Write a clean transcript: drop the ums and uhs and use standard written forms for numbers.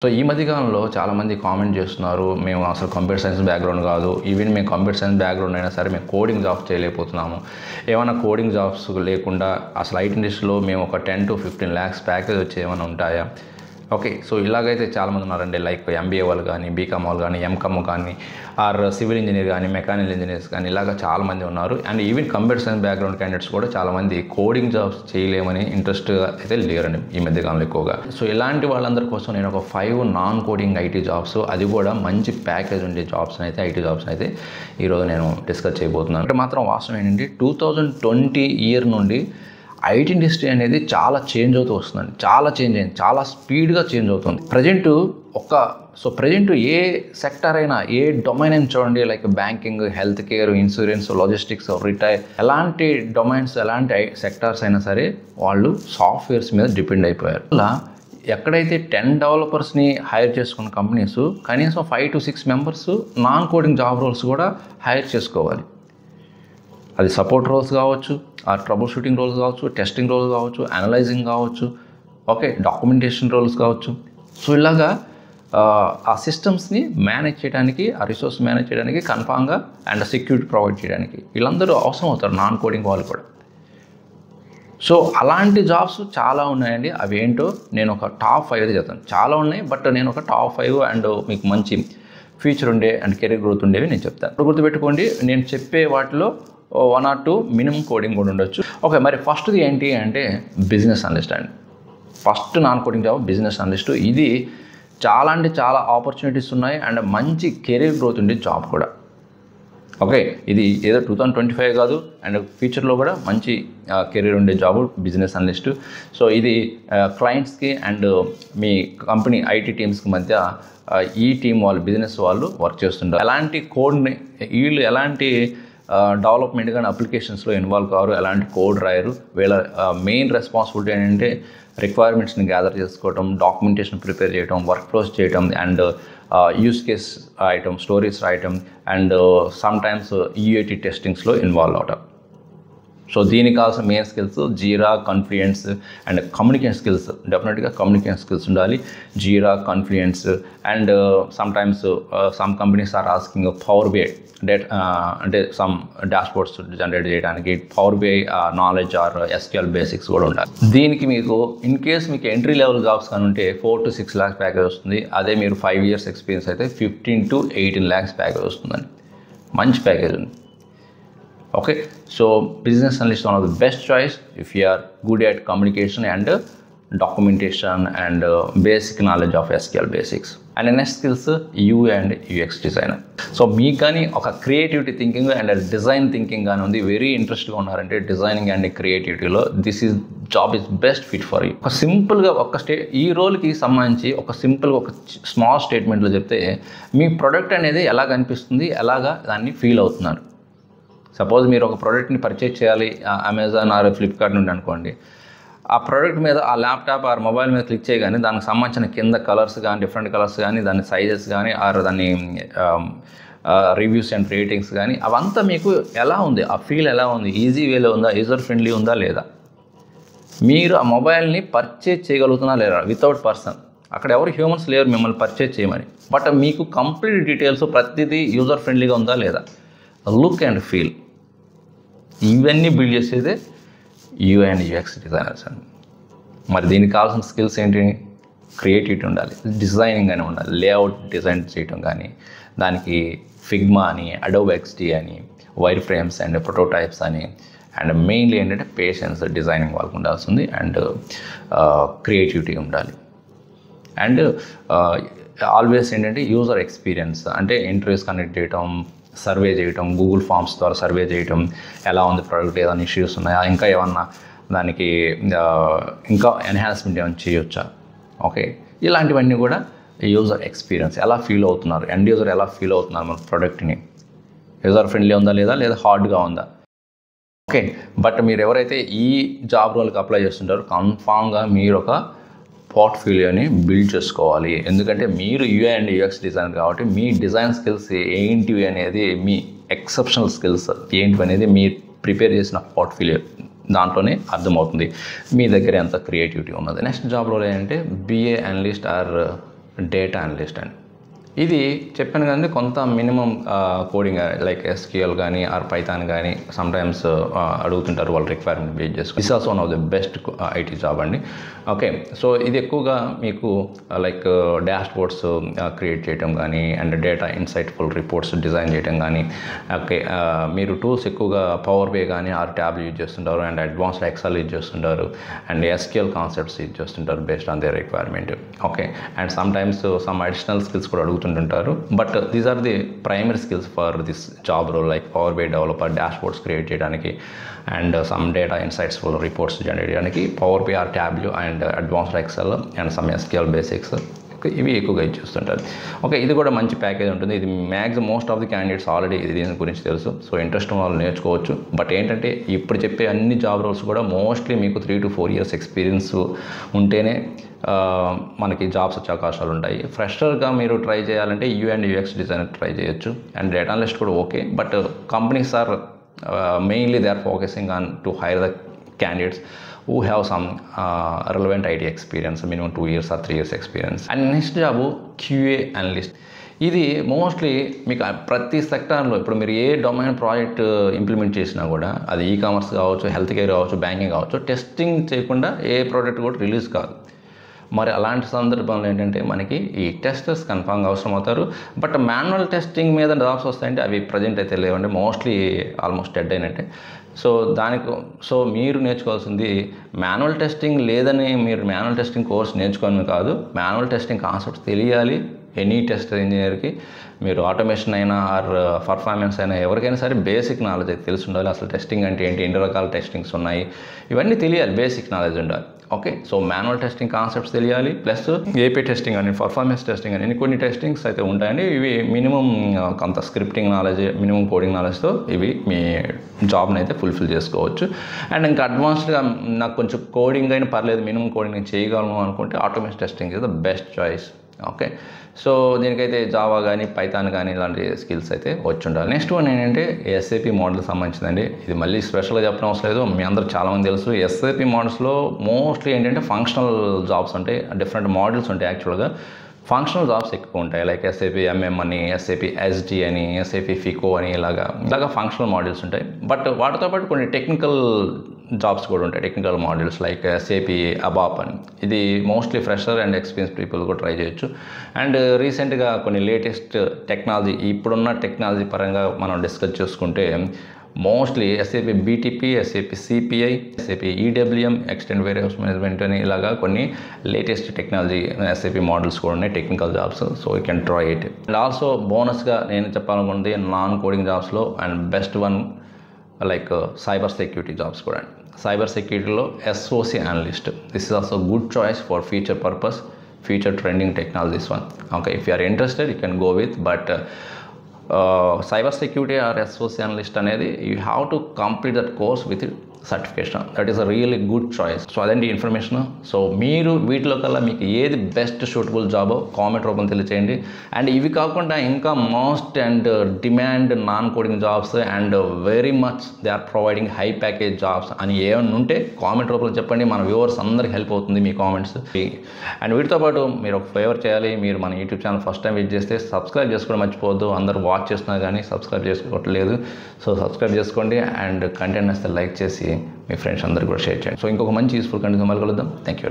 So ఈ మధ్య కాలంలో చాలామంది కామెంట్ చేస్తున్నారు, మేము అసలు కంప్యూటర్ సైన్స్ బ్యాక్గ్రౌండ్ కాదు, ఈవెన్ మేము కంప్యూటర్ సైన్స్ బ్యాక్గ్రౌండ్ అయినా సరే మేము కోడింగ్ జాబ్స్ చేయలేకపోతున్నాము. ఏమైనా కోడింగ్ జాబ్స్ లేకుండా అసలు ఐటీ ఇండస్ట్రీలో మేము ఒక 10 to 15 lakhs ప్యాకేజ్ వచ్చి ఏమైనా ఉంటాయా? ఓకే, సో ఇలాగైతే చాలామంది ఉన్నారండి. లైక్ ఎంబీఏ వాళ్ళు కానీ, బీకామ్ వాళ్ళు కానీ, ఎంకామ్ కానీ, ఆర్ సివిల్ ఇంజనీర్ కానీ, మెకానికల్ ఇంజనీర్స్ కానీ, ఇలాగ చాలామంది ఉన్నారు. And even computer science background candidates కూడా చాలామంది కోడింగ్ జాబ్స్ చేయలేమని ఇంట్రెస్ట్ అయితే లేరండి ఈ మధ్యకాలంలో ఎక్కువగా. సో ఇలాంటి వాళ్ళందరి కోసం నేను ఒక 5 నాన్ కోడింగ్ ఐటీ జాబ్స్, అది కూడా మంచి ప్యాకేజ్ ఉండే జాబ్స్ అయితే ఐటీ జాబ్స్ అయితే ఈరోజు నేను డిస్కస్ చేయబోతున్నాను. అంటే మాత్రం వాస్తవం ఏంటంటే 2020 ఇయర్ నుండి ఐటీ ఇండస్ట్రీ అనేది చాలా చేంజ్ అవుతూ వస్తుందండి. చాలా చేంజ్ అయింది, చాలా స్పీడ్గా చేంజ్ అవుతుంది. ప్రజెంట్ ఏ సెక్టర్ అయినా, ఏ డొమైన్ అయినా చూడండి, like banking, health care, insurance, logistics, retail, ఎలాంటి డొమైన్స్, ఎలాంటి సెక్టార్స్ అయినా సరే వాళ్ళు సాఫ్ట్వేర్స్ మీద డిపెండ్ అయిపోయారు. అలా ఎక్కడైతే 10 డెవలపర్స్ని హైర్ చేసుకున్న కంపెనీస్ కనీసం 5 to 6 members non coding job roles కూడా హైర్ చేసుకోవాలి. అది సపోర్ట్ రోల్స్ కావచ్చు, ఆ ట్రబుల్ షూటింగ్ రోల్స్ కావచ్చు, టెస్టింగ్ రోల్స్ కావచ్చు, అనలైజింగ్ కావచ్చు, ఓకే, డాక్యుమెంటేషన్ రోల్స్ కావచ్చు. సో ఇలాగా ఆ సిస్టమ్స్ని మేనేజ్ చేయడానికి, ఆ రిసోర్స్ మేనేజ్ చేయడానికి కన్ఫామ్గా అండ్ సెక్యూరిటీ ప్రొవైడ్ చేయడానికి వీళ్ళందరూ అవసరం అవుతారు, నాన్ కోడింగ్ వాళ్ళు కూడా. సో అలాంటి జాబ్స్ చాలా ఉన్నాయండి. అవి ఏంటో నేను ఒక టాప్ 5 అయితే చెప్తాను. చాలా ఉన్నాయి, బట్ నేను ఒక టాప్ 5 అండ్ మీకు మంచి ఫ్యూచర్ ఉండే అండ్ కెరీర్ గ్రోత్ ఉండేవి నేను చెప్తాను. ఇప్పుడు గుర్తుపెట్టుకోండి, నేను చెప్పే వాటిలో 1 or 2 మినిమం కోడింగ్ కూడా ఉండొచ్చు. ఓకే, మరి ఫస్ట్ది ఏంటి అంటే బిజినెస్ అనలిస్ట్ అండి. First non coding job business analyst. ఇది చాలా అంటే చాలా ఆపర్చునిటీస్ ఉన్నాయి అండ్ మంచి కెరీర్ గ్రోత్ ఉండే జాబ్ కూడా. ఓకే, ఇది ఏదో 2025 కాదు, అండ్ ఫ్యూచర్లో కూడా మంచి కెరీర్ ఉండే జాబ్ బిజినెస్ అనలిస్ట్. సో ఇది క్లయింట్స్కి అండ్ మీ కంపెనీ ఐటీ టీమ్స్కి మధ్య ఈ టీం వాళ్ళు, బిజినెస్ వాళ్ళు వర్క్ చేస్తుంటారు. ఎలాంటి కోడ్ని వీళ్ళు ఎలాంటి డెవలప్మెంట్ కానీ అప్లికేషన్స్లో ఇన్వాల్వ్ కారు, ఎలాంటి కోడ్ రాయరు. వీళ్ళ మెయిన్ రెస్పాన్సిబిలిటీ ఏంటంటే రిక్వైర్మెంట్స్ని గ్యాదర్ చేసుకోవటం, డాక్యుమెంటేషన్ ప్రిపేర్ చేయడం, వర్క్ ఫ్లోస్ చేయటం, అండ్ యూస్ కేస్ రాయటం, స్టోరీస్ రాయటం, అండ్ సమ్టైమ్స్ యూఏటీ టెస్టింగ్స్లో ఇన్వాల్వ్ అవటం. సో దీనికి కావాల్సిన main skills Jira, Confluence and communication skills. డెఫినెట్గా కమ్యూనికేషన్ స్కిల్స్ ఉండాలి. Jira, Confluence, and sometimes some companies are asking power BI అంటే సమ్ డాష్బోర్డ్స్ జనరేట్ చేయడానికి power BI knowledge or SQL basics కూడా ఉండాలి. దీనికి మీకు ఇన్ కేస్ మీకు ఎంట్రీ లెవెల్ జాబ్స్ కానీ ఉంటే 4 to 6 lakhs ప్యాకేజ్ వస్తుంది. అదే మీరు 5 years ఎక్స్పీరియన్స్ అయితే 15 to 18 lakhs ప్యాకేజ్ వస్తుందండి. మంచి ప్యాకేజ్ ఉంది. Okay, so business analyst is one of the best choice if you are good at communication and documentation and basic knowledge of SQL basics. And the next skills UI and UX designer. So మీకు కానీ ఒక creativity thinking and design thinking కానీ ఉంది, very ఇంట్రెస్ట్గా ఉన్నారంటే designing and క్రియేటివిటీలో this is job is best fit for you. ఒక సింపుల్గా ఈ రోల్కి సంబంధించి ఒక సింపుల్గా ఒక స్మాల్ స్టేట్మెంట్లో చెప్తే మీ ప్రొడక్ట్ అనేది ఎలా కనిపిస్తుంది, ఎలాగా దాన్ని ఫీల్ అవుతున్నారు. సపోజ్ మీరు ఒక ప్రోడక్ట్ని పర్చేజ్ చేయాలి అమెజాన్ ఆర్ ఫ్లిప్కార్ట్ నుండి అనుకోండి. ఆ ప్రోడక్ట్ మీద ఆ ల్యాప్టాప్ ఆర్ మొబైల్ మీద క్లిక్ చేయగానే దానికి సంబంధించిన కింద కలర్స్ కానీ, డిఫరెంట్ కలర్స్ కానీ, దాని సైజెస్ కానీ, ఆర్ దాని రివ్యూస్ అండ్ రేటింగ్స్ కానీ, అవంతా మీకు ఎలా ఉంది, ఆ ఫీల్ ఎలా ఉంది, ఈజీ వేలో ఉందా, యూజర్ ఫ్రెండ్లీ ఉందా లేదా, మీరు ఆ మొబైల్ని పర్చేజ్ చేయగలుగుతున్నా లేదా వితౌట్ పర్సన్. అక్కడ ఎవరు హ్యూమన్స్ లేరు మిమ్మల్ని పర్చేజ్ చేయమని, బట్ మీకు కంప్లీట్ డీటెయిల్స్ ప్రతిదీ యూజర్ ఫ్రెండ్లీగా ఉందా లేదా, లుక్ అండ్ ఫీల్, ఇవన్నీ బిల్డ్ చేసేదే UI and UX డిజైనర్స్ అండి. మరి దీనికి కావాల్సిన స్కిల్స్ ఏంటి? క్రియేటివిటీ ఉండాలి, డిజైనింగ్ అని ఉండాలి, లేఅవుట్ డిజైన్ చేయటం కానీ, దానికి ఫిగ్మా అని, అడోబ్ XD అని, వైర్ ఫ్రేమ్స్ అండ్ ప్రోటోటైప్స్ అని, అండ్ మెయిన్లీ ఏంటంటే పేషెన్స్, డిజైనింగ్ వాళ్ళకు ఉండాల్సింది, అండ్ క్రియేటివిటీ ఉండాలి. అండ్ ఆల్వేస్ ఏంటంటే యూజర్ ఎక్స్పీరియన్స్, అంటే ఇంటర్వ్యూస్ కండక్ట్ చేయటం, సర్వే చేయటం, గూగుల్ ఫామ్స్ ద్వారా సర్వే చేయటం, ఎలా ఉంది ప్రోడక్ట్, ఏదైనా ఇష్యూస్ ఉన్నాయా, ఇంకా ఏమన్నా దానికి ఇంకా ఎన్హాన్స్మెంట్ ఏమైనా చేయొచ్చా. ఓకే, ఇలాంటివన్నీ కూడా యూజర్ ఎక్స్పీరియన్స్, ఎలా ఫీల్ అవుతున్నారు, ఎండ్ యూజర్ ఎలా ఫీల్ అవుతున్నారు మన ప్రోడక్ట్ని, యూజర్ ఫ్రెండ్లీ ఉందా లేదా హార్డ్గా ఉందా. ఓకే, బట్ మీరు ఎవరైతే ఈ జాబ్ రోల్కి అప్లై చేస్తుంటారో కన్ఫామ్గా మీరు ఒక పోర్ట్ఫోలియోని బిల్డ్ చేసుకోవాలి. ఎందుకంటే మీరు UI and UX డిజైనర్ కాబట్టి మీ డిజైన్ స్కిల్స్ ఏంటివి అనేది, మీ ఎక్సెప్షనల్ స్కిల్స్ ఏంటివి అనేది మీ ప్రిపేర్ చేసిన పోర్ట్ఫోలియో దాంట్లోనే అర్థమవుతుంది మీ దగ్గర ఎంత క్రియేటివిటీ ఉన్నది. నెక్స్ట్ జాబ్ రోల్ ఏంటంటే BA analyst or data analyst అండి. ఇది చెప్పాను కదండి, కొంత మినిమం కోడింగ్ లైక్ ఎస్క్యూఎల్ కానీ ఆర్ పైథాన్ కానీ సమ్టైమ్స్ అడుగుతుంటారు వాళ్ళు రిక్వైర్మెంట్ బేస్ చేసుకుని. This also one of the best IT job అండి. ఓకే, సో ఇది ఎక్కువగా మీకు లైక్ డాష్ బోర్డ్స్ క్రియేట్ చేయడం కానీ and data insightful reports design చేయడం కానీ, ఓకే మీరు టూల్స్ ఎక్కువగా పవర్ బై కానీ ఆర్ ట్యాబ్ యూజ్ చేస్తుంటారు అండ్ అడ్వాన్స్డ్ ఎక్సెల్ యూజ్ చేస్తుంటారు అండ్ ఎస్క్యూఎల్ కాన్సెప్ట్స్ యూజ్ చేస్తుంటారు based on their requirement. Okay, and sometimes some additional skills కూడా అడుగుతుంటారు. But these are the primary skills for this job role, like power BI developer, dashboards create చేయడానికి and some data insights full reports generate చేయడానికి power BI or Tableau and advanced Excel and some SQL basics ఇవి ఎక్కువగా ఇచ్చేస్తుంటారు. Okay, ఇది కూడా మంచి package ఉంటుంది. ఇది most of the candidates already దీని గురించి తెలుసు. సో ఇంట్రెస్ట్ వాళ్ళు నేర్చుకోవచ్చు. బట్ ఏంటంటే ఇప్పుడు చెప్పే అన్ని జాబ్ రోల్స్ కూడా మోస్ట్లీ మీకు 3 to 4 years ఎక్స్పీరియన్స్ ఉంటేనే మనకి జాబ్స్ వచ్చే అవకాశాలు ఉంటాయి. ఫ్రెషర్గా మీరు ట్రై చేయాలంటే UI/UX డిజైనర్ ట్రై చేయొచ్చు అండ్ డేటా అనలిస్ట్ కూడా okay. But companies are mainly they are focusing on to hire the candidates who have some relevant IT experience, minimum 2 years or 3 years experience. And next job QA analyst. ఇది mostly మీకు ప్రతి సెక్టార్లో ఇప్పుడు మీరు ఏ domain project implement చేసినా కూడా అది ecommerce కావచ్చు, హెల్త్ కేర్ కావచ్చు, బ్యాంకింగ్ కావచ్చు, టెస్టింగ్ చేయకుండా ఏ ప్రోడక్ట్ కూడా రిలీజ్ కాదు. మరి అలాంటి సందర్భంలో ఏంటంటే మనకి ఈ టెస్టర్స్ కన్ఫామ్గా అవసరం అవుతారు. బట్ మాన్యువల్ టెస్టింగ్ మీద జాబ్స్ వస్తాయంటే అవి ప్రజెంట్ అయితే లేవండి, మోస్ట్లీ ఆల్మోస్ట్ డెడ్ అయినట్టే. సో మీరు నేర్చుకోవాల్సింది మాన్యువల్ టెస్టింగ్ లేదని మీరు మాన్యువల్ టెస్టింగ్ కోర్స్ నేర్చుకోవడం కాదు, మాన్యువల్ టెస్టింగ్ కాన్సెప్ట్స్ తెలియాలి. ఎనీ టెస్ట్ ఇంజనీర్కి మీరు ఆటోమేషన్ అయినా ఆర్ పర్ఫార్మెన్స్ అయినా ఎవరికైనా సరే బేసిక్ నాలెడ్జ్ అయితే తెలిసి ఉండాలి. అసలు టెస్టింగ్ అంటే ఏంటి, ఎన్ని రకాల టెస్టింగ్స్ ఉన్నాయి, ఇవన్నీ తెలియాలి, బేసిక్ నాలెడ్జ్ ఉండాలి. Okay, so manual testing concepts తెలియాలి, ప్లస్ ఏపీ టెస్టింగ్ అని, పర్ఫార్మెన్స్ టెస్టింగ్ అని కొన్ని టెస్టింగ్స్ అయితే ఉంటాయండి. ఇవి మినిమం కొంత స్క్రిప్టింగ్ నాలెడ్జ్, మినిమం కోడింగ్ నాలెడ్జ్తో ఇవి మీ జాబ్ని అయితే ఫుల్ఫిల్ చేసుకోవచ్చు. అండ్ ఇంకా అడ్వాన్స్డ్గా నాకు కొంచెం కోడింగ్ అయినా పర్లేదు, మినిమం కోడింగ్ నేను చేయగలను అనుకుంటే automation testing is the best choice. Okay, so దీనికైతే జావా కానీ పైథాన్ కానీ ఇలాంటి స్కిల్స్ అయితే వచ్చి ఉండాలి. నెక్స్ట్ వన్ ఏంటంటే SAP మోడల్ సంబంధించిందండి. ఇది మళ్ళీ స్పెషల్గా చెప్పడం అవసరం లేదు, మీ అందరూ చాలామంది తెలుసు. SAP మోడల్స్లో మోస్ట్లీ ఏంటంటే ఫంక్షనల్ జాబ్స్ ఉంటాయి, డిఫరెంట్ మోడల్స్ ఉంటాయి. యాక్చువల్గా ఫంక్షనల్ జాబ్స్ ఎక్కువ ఉంటాయి, లైక్ SAP MM అని, SAP SD అని, SAP FICO అని, ఇలాగా ఫంక్షనల్ మోడల్స్ ఉంటాయి. బట్ వాటితో పాటు కొన్ని టెక్నికల్ జాబ్స్ కూడా ఉంటాయి, technical models like SAP ABAP అని. ఇది mostly fresher and experience people కూడా ట్రై చేయొచ్చు. అండ్ రీసెంట్గా కొన్ని లేటెస్ట్ టెక్నాలజీ, ఇప్పుడున్న టెక్నాలజీ పరంగా మనం డిస్కస్ చేసుకుంటే mostly SAP BTP, SAP CPI, SAP EWM, extend various management అని ఇలాగా కొన్ని లేటెస్ట్ టెక్నాలజీ SAP మోడల్స్ కూడా ఉన్నాయి, technical jobs. So you can try it. And also బోనస్గా నేను చెప్పాలనుకున్నది నాన్ కోడింగ్ జాబ్స్లో and best one like cyber security jobs కూడా. సైబర్ సెక్యూరిటీలో SOC analyst, this is also good choice for future purpose, future trending technologies one. Okay, if you are interested you can go with. But cyber security or SOC analyst అనేది you have to complete that course with certification. That is a really good choice. So అదండి information. So మీరు వీటిలో కల్లా మీకు ఏది best suitable జాబో comment రూపంలో తెలియచేయండి. And ఇవి కాకుండా ఇంకా most and demand non coding jobs and very much they are providing high package jobs అని ఏమైనా ఉంటే కామెంట్ రూపంలో చెప్పండి. మన వ్యూవర్స్ అందరికి హెల్ప్ అవుతుంది మీ కామెంట్స్. అండ్ వీటితో పాటు మీరు ఒక ఫేవర్ చేయాలి, మీరు మన YouTube channel first time visit చేస్తే సబ్స్క్రైబ్ చేసుకోవడం మర్చిపోవద్దు. అందరూ వాచ్ చేస్తున్నా కానీ సబ్స్క్రైబ్ చేసుకోవట్లేదు, సో సబ్స్క్రైబ్ చేసుకోండి. అండ్ కంటెంట్ వస్తే లైక్ చేసి మీ ఫ్రెండ్స్ అందరికీ కూడా షేర్ చేయండి. సో ఇంకొక మంచి యూస్ఫుల్ కంటెంట్ మళ్ళీ కలుద్దాం. Thank you.